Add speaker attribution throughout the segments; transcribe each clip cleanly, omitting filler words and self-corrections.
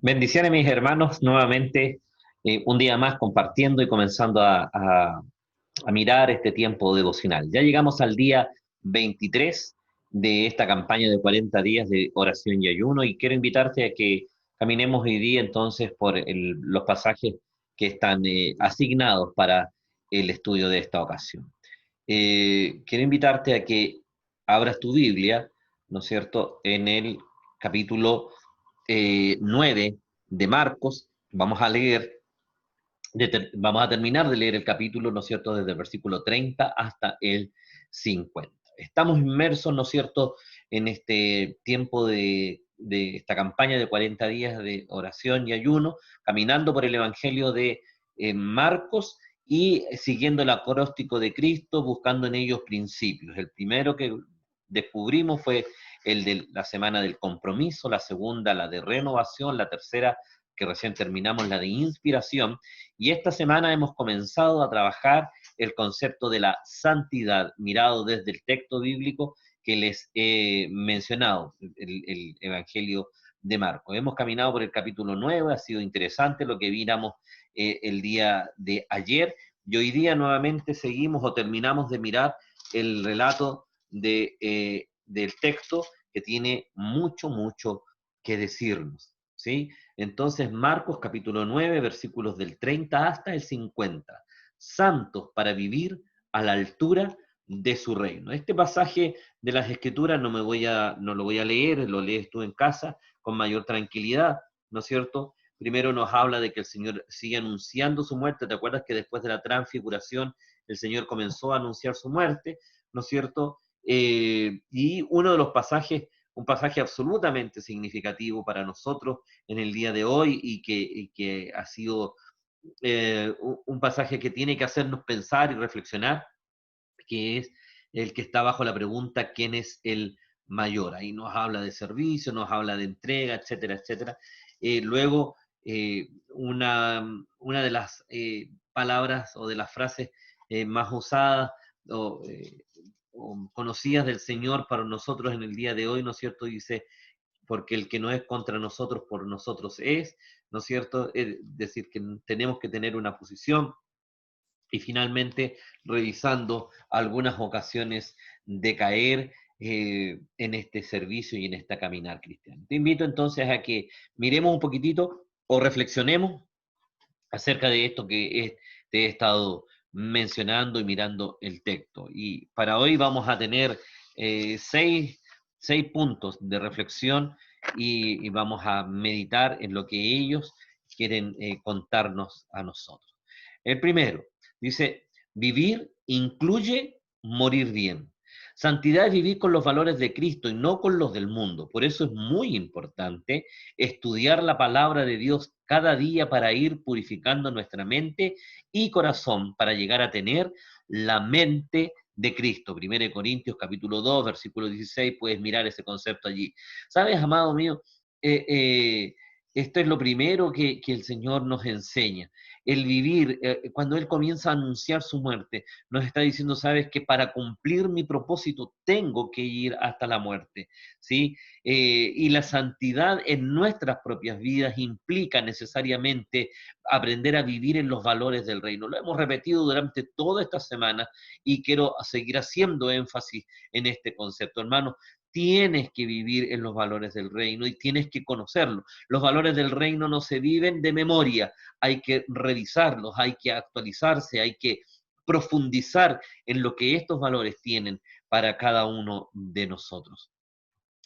Speaker 1: Bendiciones, mis hermanos, nuevamente un día más compartiendo y comenzando a mirar este tiempo devocional. Ya llegamos al día 23 de esta campaña de 40 días de oración y ayuno y quiero invitarte a que caminemos hoy día entonces por los pasajes que están asignados para el estudio de esta ocasión. Quiero invitarte a que abras tu Biblia, ¿no es cierto?, en el capítulo 9 de Marcos. Vamos a leer, vamos a terminar de leer el capítulo, ¿no es cierto?, desde el versículo 30 hasta el 50. Estamos inmersos, ¿no es cierto?, en este tiempo de esta campaña de 40 días de oración y ayuno, caminando por el Evangelio de Marcos y siguiendo el acróstico de Cristo, buscando en ellos principios. El primero que descubrimos fue el de la semana del compromiso, la segunda la de renovación, la tercera que recién terminamos la de inspiración, y esta semana hemos comenzado a trabajar el concepto de la santidad, mirado desde el texto bíblico que les he mencionado, el Evangelio de Marcos. Hemos caminado por el capítulo 9, ha sido interesante lo que vimos el día de ayer, y hoy día nuevamente seguimos o terminamos de mirar el relato del texto que tiene mucho, mucho que decirnos, ¿sí? Entonces, Marcos capítulo 9, versículos del 30 hasta el 50. Santos para vivir a la altura de su reino. Este pasaje de las Escrituras no lo voy a leer, lo lees tú en casa con mayor tranquilidad, ¿no es cierto? Primero nos habla de que el Señor sigue anunciando su muerte. ¿Te acuerdas que después de la transfiguración el Señor comenzó a anunciar su muerte, ¿no es cierto? Y uno de los pasajes, un pasaje absolutamente significativo para nosotros en el día de hoy y que ha sido un pasaje que tiene que hacernos pensar y reflexionar, que es el que está bajo la pregunta ¿quién es el mayor? Ahí nos habla de servicio, nos habla de entrega, etcétera, etcétera. Luego, una de las palabras o de las frases más usadas o, o conocidas del Señor para nosotros en el día de hoy, ¿no es cierto? Dice, porque el que no es contra nosotros, por nosotros es, ¿no es cierto? Es decir, que tenemos que tener una posición. Y finalmente, revisando algunas ocasiones de caer en este servicio y en esta caminar cristiana. Te invito entonces a que miremos un poquitito o reflexionemos acerca de esto te he estado mencionando y mirando el texto. Y para hoy vamos a tener eh, seis, seis puntos de reflexión y vamos a meditar en lo que ellos quieren contarnos a nosotros. El primero dice, vivir incluye morir bien. Santidad es vivir con los valores de Cristo y no con los del mundo. Por eso es muy importante estudiar la palabra de Dios cada día para ir purificando nuestra mente y corazón para llegar a tener la mente de Cristo. 1 Corintios capítulo 2, versículo 16, puedes mirar ese concepto allí. ¿Sabes, amado mío? Eh, eh, Esto es lo primero que el Señor nos enseña. El vivir, cuando Él comienza a anunciar su muerte, nos está diciendo, sabes que para cumplir mi propósito tengo que ir hasta la muerte, ¿sí? Y la santidad en nuestras propias vidas implica necesariamente aprender a vivir en los valores del reino. Lo hemos repetido durante toda esta semana y quiero seguir haciendo énfasis en este concepto. Hermano, tienes que vivir en los valores del reino y tienes que conocerlos. Los valores del reino no se viven de memoria, hay que revisarlos, hay que actualizarse, hay que profundizar en lo que estos valores tienen para cada uno de nosotros.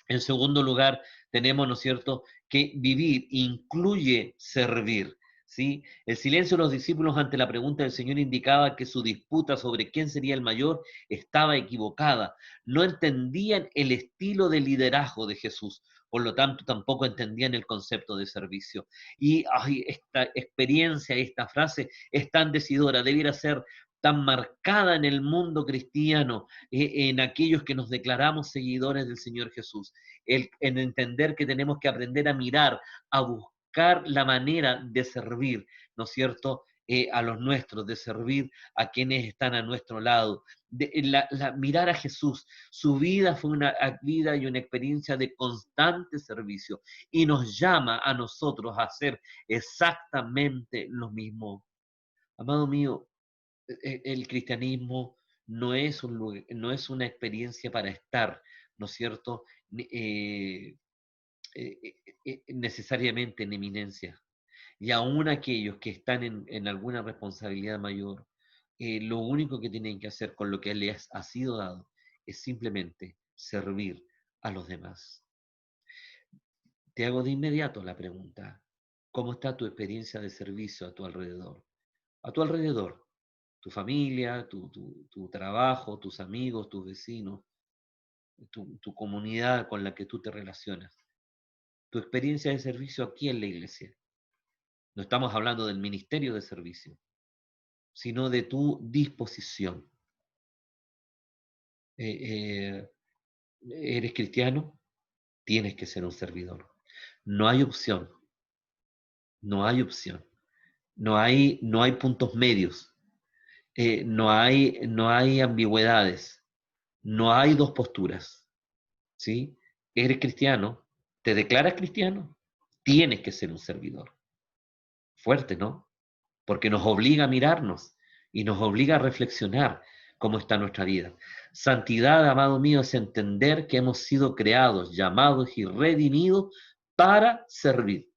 Speaker 1: En segundo lugar, tenemos, ¿no es cierto?, que vivir incluye servir, ¿sí? El silencio de los discípulos ante la pregunta del Señor indicaba que su disputa sobre quién sería el mayor estaba equivocada. No entendían el estilo de liderazgo de Jesús, por lo tanto tampoco entendían el concepto de servicio. Y ay, esta experiencia, esta frase es tan decidora, debiera ser tan marcada en el mundo cristiano, en aquellos que nos declaramos seguidores del Señor Jesús, en entender que tenemos que aprender a mirar, a buscar la manera de servir, ¿no es cierto? a los nuestros, de servir a quienes están a nuestro lado. Mirar a Jesús, su vida fue una vida y una experiencia de constante servicio y nos llama a nosotros a hacer exactamente lo mismo. Amado mío, el cristianismo no es una experiencia para estar, ¿no es cierto? Necesariamente en eminencia. Y aún aquellos que están en alguna responsabilidad mayor, lo único que tienen que hacer con lo que les ha sido dado es simplemente servir a los demás. Te hago de inmediato la pregunta: ¿cómo está tu experiencia de servicio a tu alrededor? A tu alrededor, tu familia, tu trabajo, tus amigos, tus vecinos, tu comunidad con la que tú te relacionas. Tu experiencia de servicio aquí en la iglesia. No estamos hablando del ministerio de servicio, sino de tu disposición. ¿Eres cristiano? Tienes que ser un servidor. No hay opción, no hay opción. No hay puntos medios, no hay ambigüedades, no hay dos posturas. ¿Sí? ¿Eres cristiano? ¿Te declaras cristiano? Tienes que ser un servidor. Fuerte, ¿no? Porque nos obliga a mirarnos y nos obliga a reflexionar cómo está nuestra vida. Santidad, amado mío, es entender que hemos sido creados, llamados y redimidos para servir.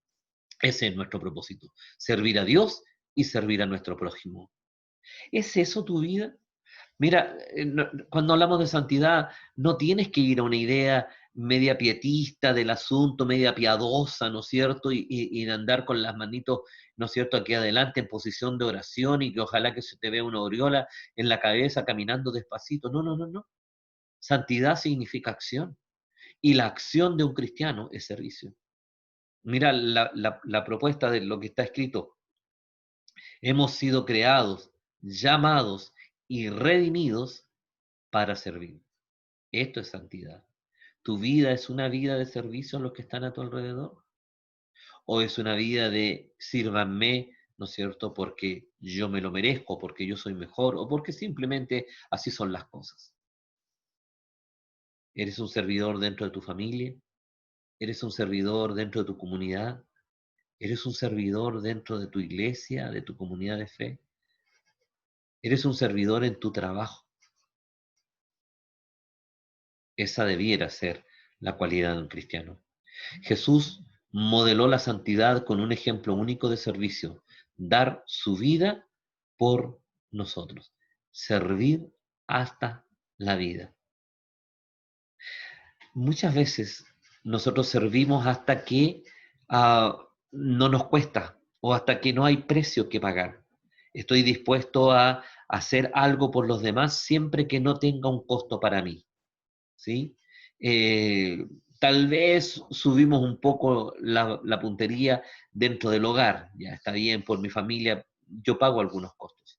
Speaker 1: Ese es nuestro propósito, servir a Dios y servir a nuestro prójimo. ¿Es eso tu vida? Mira, cuando hablamos de santidad, no tienes que ir a una idea media pietista del asunto, media piadosa, ¿no es cierto? Y de andar con las manitos, ¿no es cierto?, aquí adelante en posición de oración y que ojalá que se te vea una aureola en la cabeza caminando despacito. No, no, no, no. Santidad significa acción. Y la acción de un cristiano es servicio. Mira la propuesta de lo que está escrito. Hemos sido creados, llamados y redimidos para servir. Esto es santidad. ¿Tu vida es una vida de servicio a los que están a tu alrededor? ¿O es una vida de sírvanme, ¿no es cierto?, porque yo me lo merezco, porque yo soy mejor, o porque simplemente así son las cosas? ¿Eres un servidor dentro de tu familia? ¿Eres un servidor dentro de tu comunidad? ¿Eres un servidor dentro de tu iglesia, de tu comunidad de fe? ¿Eres un servidor en tu trabajo? Esa debiera ser la cualidad de un cristiano. Jesús modeló la santidad con un ejemplo único de servicio: dar su vida por nosotros, servir hasta la vida. Muchas veces nosotros servimos hasta que no nos cuesta o hasta que no hay precio que pagar. Estoy dispuesto a hacer algo por los demás siempre que no tenga un costo para mí. ¿Sí? Eh, Tal vez subimos un poco la puntería dentro del hogar, ya está bien, por mi familia yo pago algunos costos,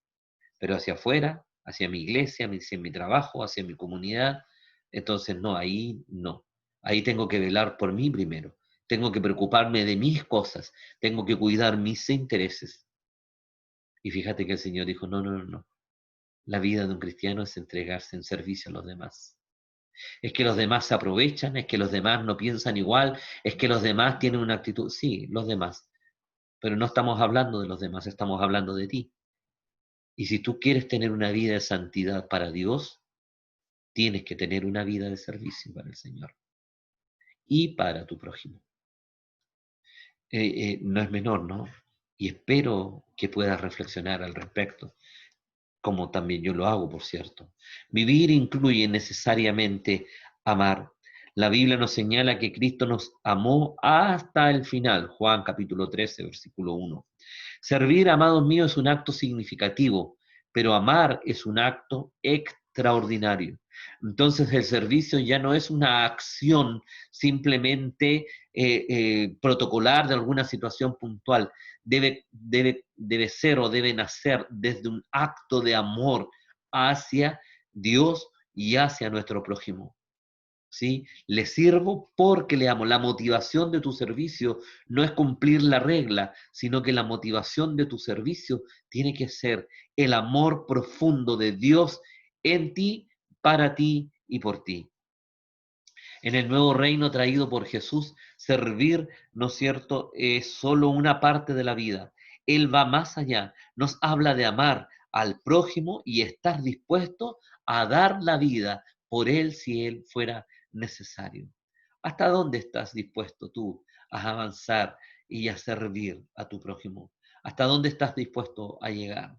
Speaker 1: pero hacia afuera, hacia mi iglesia, hacia mi trabajo, hacia mi comunidad, entonces no, ahí no. Ahí tengo que velar por mí primero, tengo que preocuparme de mis cosas, tengo que cuidar mis intereses. Y fíjate que el Señor dijo, no, no, no, no. La vida de un cristiano es entregarse en servicio a los demás. Es que los demás se aprovechan, es que los demás no piensan igual, es que los demás tienen una actitud. Sí, los demás, pero no estamos hablando de los demás, estamos hablando de ti. Y si tú quieres tener una vida de santidad para Dios, tienes que tener una vida de servicio para el Señor y para tu prójimo. No es menor, ¿no? Y espero que puedas reflexionar al respecto, como también yo lo hago, por cierto. Vivir incluye necesariamente amar. La Biblia nos señala que Cristo nos amó hasta el final, Juan capítulo 13, versículo 1. Servir, amados míos, es un acto significativo, pero amar es un acto extraordinario. Entonces el servicio ya no es una acción simplemente protocolar de alguna situación puntual, debe ser o debe nacer desde un acto de amor hacia Dios y hacia nuestro prójimo. ¿sí? Le sirvo porque le amo. La motivación de tu servicio no es cumplir la regla, sino que la motivación de tu servicio tiene que ser el amor profundo de Dios en ti, para ti y por ti. En el nuevo reino traído por Jesús, servir, ¿no es cierto?, es solo una parte de la vida. Él va más allá, nos habla de amar al prójimo y estar dispuesto a dar la vida por él si él fuera necesario. ¿Hasta dónde estás dispuesto tú a avanzar y a servir a tu prójimo? ¿Hasta dónde estás dispuesto a llegar?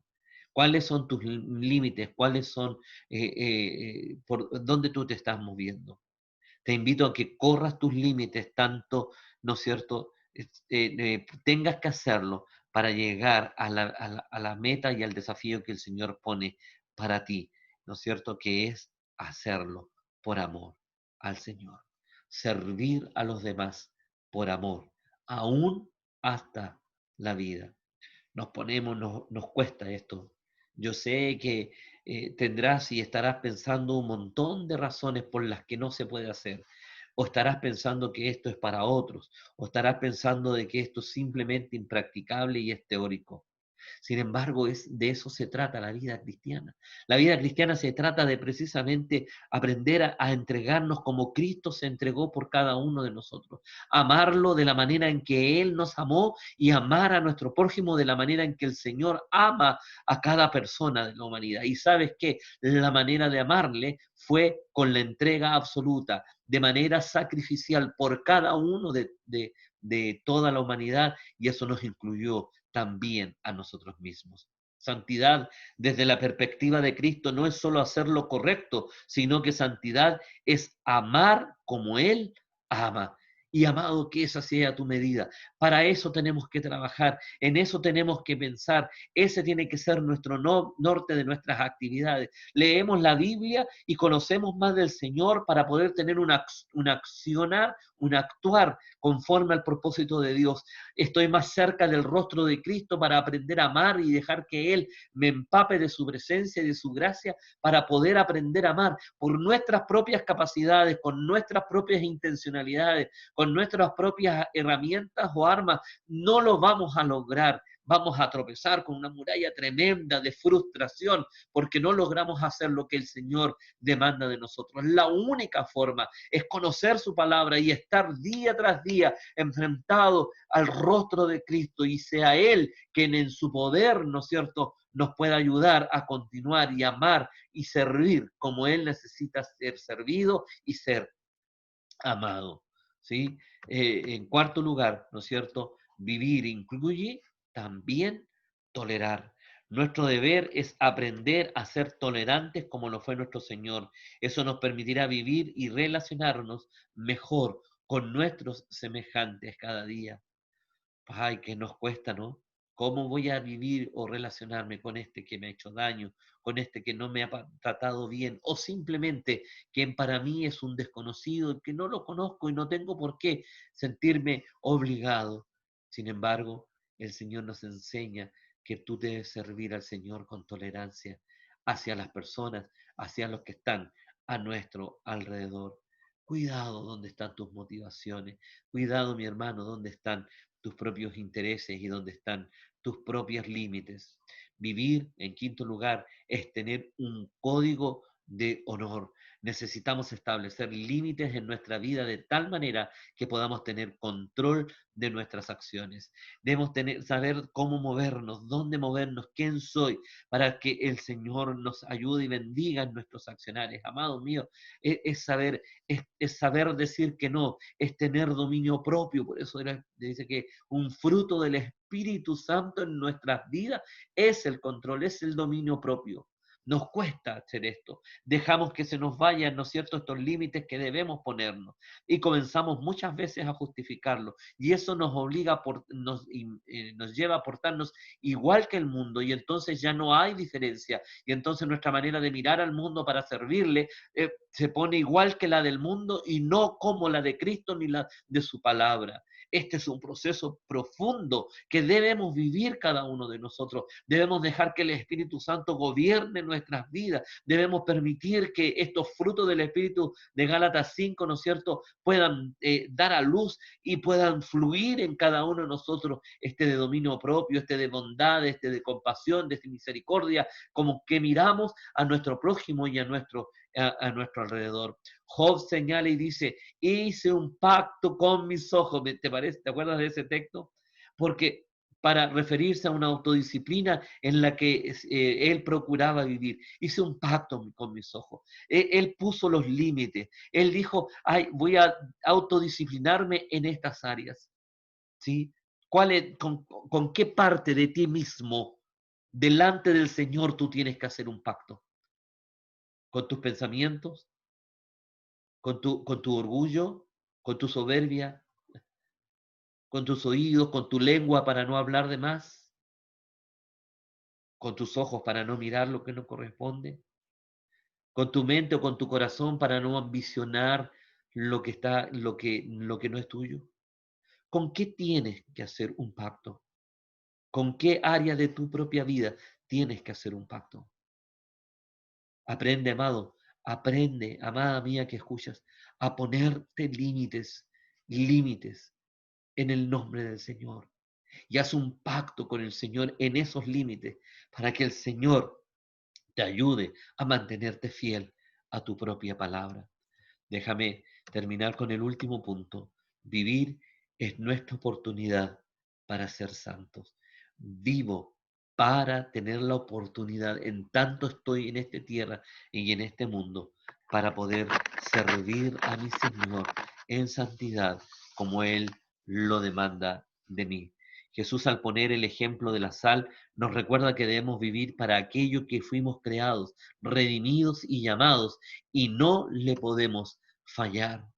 Speaker 1: ¿Cuáles son tus límites? ¿Cuáles son por dónde tú te estás moviendo? Te invito a que corras tus límites tanto, ¿no es cierto?, tengas que hacerlo para llegar a la meta y al desafío que el Señor pone para ti, ¿no es cierto?, que es hacerlo por amor al Señor, servir a los demás por amor, aún hasta la vida. Nos cuesta esto. Yo sé que tendrás y estarás pensando un montón de razones por las que no se puede hacer. O estarás pensando que esto es para otros, o estarás pensando de que esto es simplemente impracticable y es teórico. Sin embargo, de eso se trata la vida cristiana. La vida cristiana se trata de precisamente aprender a entregarnos como Cristo se entregó por cada uno de nosotros. Amarlo de la manera en que Él nos amó y amar a nuestro prójimo de la manera en que el Señor ama a cada persona de la humanidad. Y sabes que la manera de amarle fue con la entrega absoluta, de manera sacrificial por cada uno de toda la humanidad, y eso nos incluyó también a nosotros mismos. Santidad desde la perspectiva de Cristo no es solo hacer lo correcto, sino que santidad es amar como Él ama. Y amado, que esa sea tu medida. Para eso tenemos que trabajar, en eso tenemos que pensar. Ese tiene que ser nuestro norte de nuestras actividades. Leemos la Biblia y conocemos más del Señor para poder tener un accionar, un actuar conforme al propósito de Dios. Estoy más cerca del rostro de Cristo para aprender a amar y dejar que Él me empape de su presencia y de su gracia para poder aprender a amar por nuestras propias capacidades, con nuestras propias intencionalidades, con nuestras propias herramientas o armas. No lo vamos a lograr. Vamos a tropezar con una muralla tremenda de frustración porque no logramos hacer lo que el Señor demanda de nosotros. La única forma es conocer su palabra y estar día tras día enfrentado al rostro de Cristo y sea Él quien en su poder, ¿no es cierto?, nos pueda ayudar a continuar y amar y servir como Él necesita ser servido y ser amado, ¿sí? En cuarto lugar, ¿no es cierto?, vivir incluye también tolerar. Nuestro deber es aprender a ser tolerantes como lo fue nuestro Señor. Eso nos permitirá vivir y relacionarnos mejor con nuestros semejantes cada día. Ay, que nos cuesta, ¿no? ¿Cómo voy a vivir o relacionarme con este que me ha hecho daño, con este que no me ha tratado bien, o simplemente quien para mí es un desconocido, que no lo conozco y no tengo por qué sentirme obligado? Sin embargo, el Señor nos enseña que tú debes servir al Señor con tolerancia hacia las personas, hacia los que están a nuestro alrededor. Cuidado dónde están tus motivaciones. Cuidado, mi hermano, dónde están tus propios intereses y dónde están tus propios límites. Vivir, en quinto lugar, es tener un código de honor. Necesitamos establecer límites en nuestra vida de tal manera que podamos tener control de nuestras acciones. Debemos saber cómo movernos, dónde movernos, quién soy, para que el Señor nos ayude y bendiga en nuestros accionarios. Amado mío, es saber decir que no, es tener dominio propio. Por eso dice que un fruto del Espíritu Santo en nuestras vidas es el control, es el dominio propio. Nos cuesta hacer esto. Dejamos que se nos vayan, ¿no es cierto?, estos límites que debemos ponernos. Y comenzamos muchas veces a justificarlo. Y eso nos obliga, nos lleva a portarnos igual que el mundo. Y entonces ya no hay diferencia. Y entonces nuestra manera de mirar al mundo para servirle se pone igual que la del mundo y no como la de Cristo ni la de su palabra. Este es un proceso profundo que debemos vivir cada uno de nosotros. Debemos dejar que el Espíritu Santo gobierne nuestras vidas. Debemos permitir que estos frutos del Espíritu de Gálatas 5, ¿no es cierto?, puedan dar a luz y puedan fluir en cada uno de nosotros, este de dominio propio, este de bondad, este de compasión, de misericordia, como que miramos a nuestro prójimo y a nuestro alrededor. Job señala y dice, hice un pacto con mis ojos. ¿Te parece? ¿Te acuerdas de ese texto? Porque para referirse a una autodisciplina en la que él procuraba vivir. Hice un pacto con mis ojos. Él puso los límites. Él dijo, ay, voy a autodisciplinarme en estas áreas. ¿Sí? ¿Con qué parte de ti mismo delante del Señor tú tienes que hacer un pacto? ¿Con tus pensamientos? ¿Con tu orgullo? ¿Con tu soberbia? ¿Con tus oídos? ¿Con tu lengua para no hablar de más? ¿Con tus ojos para no mirar lo que no corresponde? ¿Con tu mente o con tu corazón para no ambicionar lo que no es tuyo? ¿Con qué tienes que hacer un pacto? ¿Con qué área de tu propia vida tienes que hacer un pacto? Aprende, amado, aprende, amada mía que escuchas, a ponerte límites en el nombre del Señor. Y haz un pacto con el Señor en esos límites para que el Señor te ayude a mantenerte fiel a tu propia palabra. Déjame terminar con el último punto. Vivir es nuestra oportunidad para ser santos. Vivo para tener la oportunidad, en tanto estoy en esta tierra y en este mundo, para poder servir a mi Señor en santidad como Él lo demanda de mí. Jesús, al poner el ejemplo de la sal, nos recuerda que debemos vivir para aquello que fuimos creados, redimidos y llamados, y no le podemos fallar.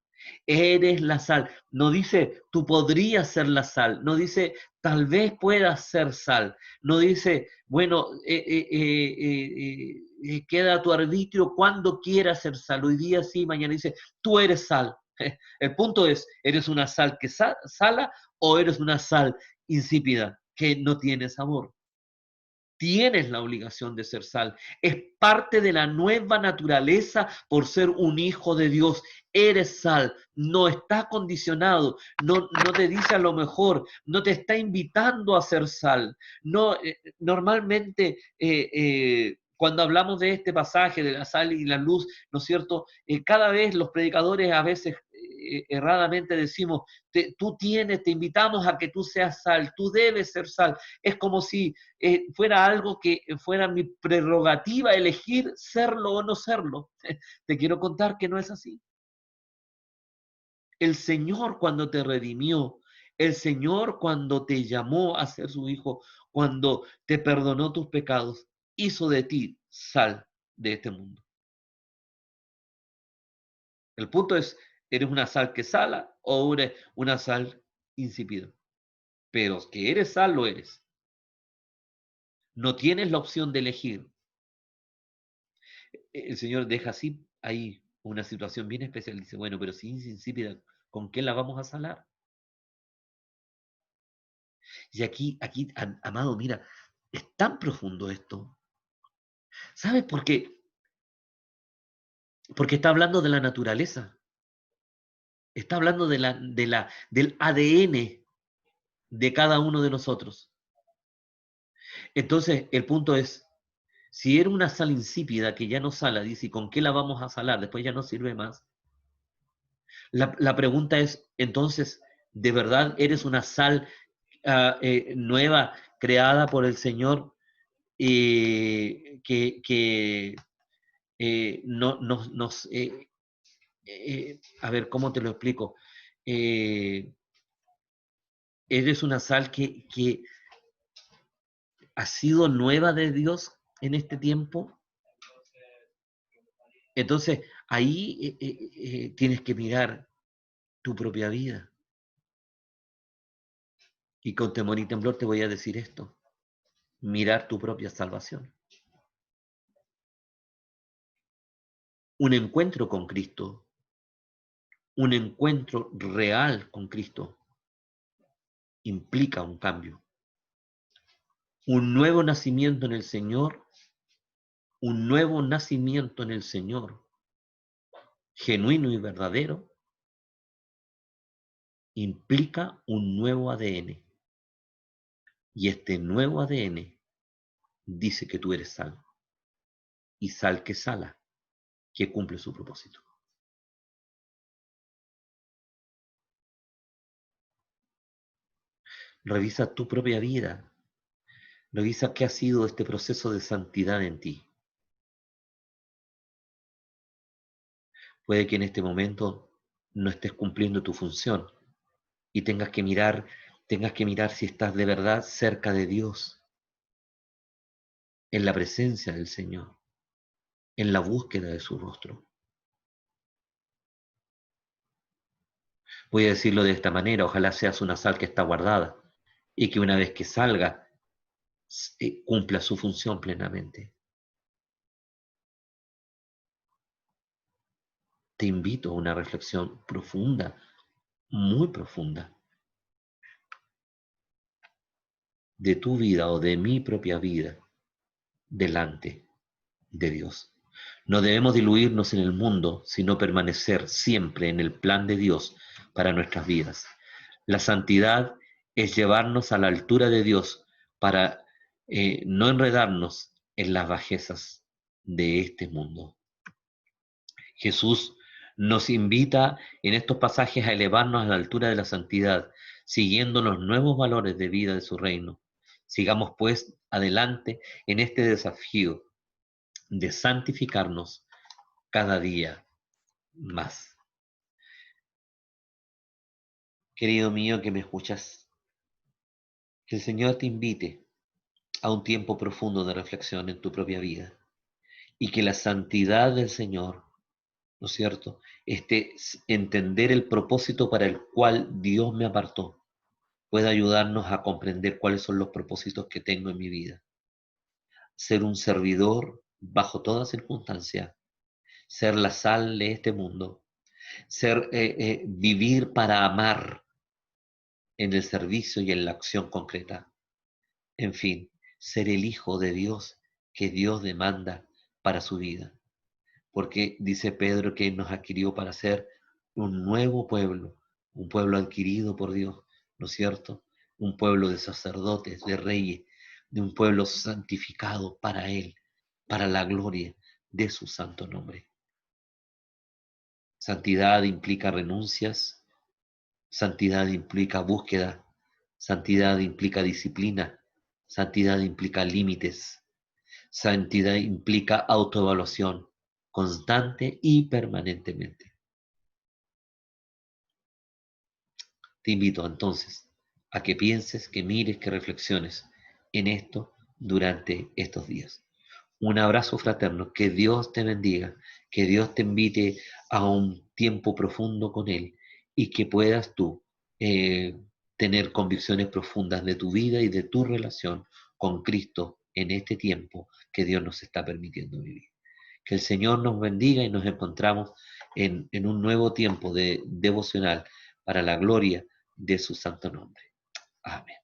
Speaker 1: Eres la sal. No dice, tú podrías ser la sal. No dice, tal vez puedas ser sal. No dice, bueno, queda a tu arbitrio cuando quieras ser sal. Hoy día sí, mañana dice, tú eres sal. El punto es, ¿eres una sal que sala o eres una sal insípida que no tiene sabor? Tienes la obligación de ser sal. Es parte de la nueva naturaleza por ser un hijo de Dios. Eres sal. No está condicionado. No te dice a lo mejor. No te está invitando a ser sal. No, normalmente, cuando hablamos de este pasaje de la sal y la luz, ¿no es cierto? Cada vez los predicadores a veces erradamente decimos, te invitamos a que tú seas sal, tú debes ser sal. Es como si fuera algo que fuera mi prerrogativa elegir serlo o no serlo. Te quiero contar que no es así. El Señor cuando te redimió, el Señor cuando te llamó a ser su hijo, cuando te perdonó tus pecados, hizo de ti sal de este mundo. El punto es, ¿eres una sal que sala o eres una sal insípida? Pero que eres sal, lo eres. No tienes la opción de elegir. El Señor deja así ahí una situación bien especial. Dice, bueno, pero si es insípida, ¿con qué la vamos a salar? Y aquí, amado, mira, es tan profundo esto. ¿Sabes por qué? Porque está hablando de la naturaleza. Está hablando del ADN de cada uno de nosotros. Entonces, el punto es, si era una sal insípida que ya no sala, dice, ¿y con qué la vamos a salar? Después ya no sirve más. La pregunta es, entonces, ¿de verdad eres una sal nueva, creada por el Señor, que no, a ver, ¿cómo te lo explico? Eh, Eres una sal que ha sido nueva de Dios en este tiempo. Entonces, ahí tienes que mirar tu propia vida. Y con temor y temblor te voy a decir esto, mirar tu propia salvación. Un encuentro con Cristo, un encuentro real con Cristo, implica un cambio. Un nuevo nacimiento en el Señor, un nuevo nacimiento en el Señor, genuino y verdadero, implica un nuevo ADN. Y este nuevo ADN dice que tú eres sal. Y sal que sala, que cumple su propósito. Revisa tu propia vida. Revisa qué ha sido este proceso de santidad en ti. Puede que en este momento no estés cumpliendo tu función y tengas que mirar si estás de verdad cerca de Dios, en la presencia del Señor, en la búsqueda de su rostro. Voy a decirlo de esta manera, ojalá seas una sal que está guardada y que una vez que salga, cumpla su función plenamente. Te invito a una reflexión profunda, muy profunda, de tu vida o de mi propia vida delante de Dios. No debemos diluirnos en el mundo, sino permanecer siempre en el plan de Dios para nuestras vidas. La santidad es llevarnos a la altura de Dios para no enredarnos en las bajezas de este mundo. Jesús nos invita en estos pasajes a elevarnos a la altura de la santidad, siguiendo los nuevos valores de vida de su reino. Sigamos pues adelante en este desafío de santificarnos cada día más. Querido mío que me escuchas, que el Señor te invite a un tiempo profundo de reflexión en tu propia vida y que la santidad del Señor, ¿no es cierto?, entender el propósito para el cual Dios me apartó, pueda ayudarnos a comprender cuáles son los propósitos que tengo en mi vida. Ser un servidor bajo toda circunstancia, ser la sal de este mundo, vivir para amar en el servicio y en la acción concreta. En fin, ser el hijo de Dios que Dios demanda para su vida. Porque dice Pedro que nos adquirió para ser un nuevo pueblo, un pueblo adquirido por Dios, ¿no es cierto? Un pueblo de sacerdotes, de reyes, de un pueblo santificado para Él, para la gloria de su santo nombre. Santidad implica renuncias, santidad implica búsqueda, santidad implica disciplina, santidad implica límites, santidad implica autoevaluación constante y permanentemente. Te invito entonces a que pienses, que mires, que reflexiones en esto durante estos días. Un abrazo fraterno, que Dios te bendiga, que Dios te invite a un tiempo profundo con Él y que puedas tú tener convicciones profundas de tu vida y de tu relación con Cristo en este tiempo que Dios nos está permitiendo vivir. Que el Señor nos bendiga y nos encontramos en un nuevo tiempo de devocional para la gloria de su santo nombre. Amén.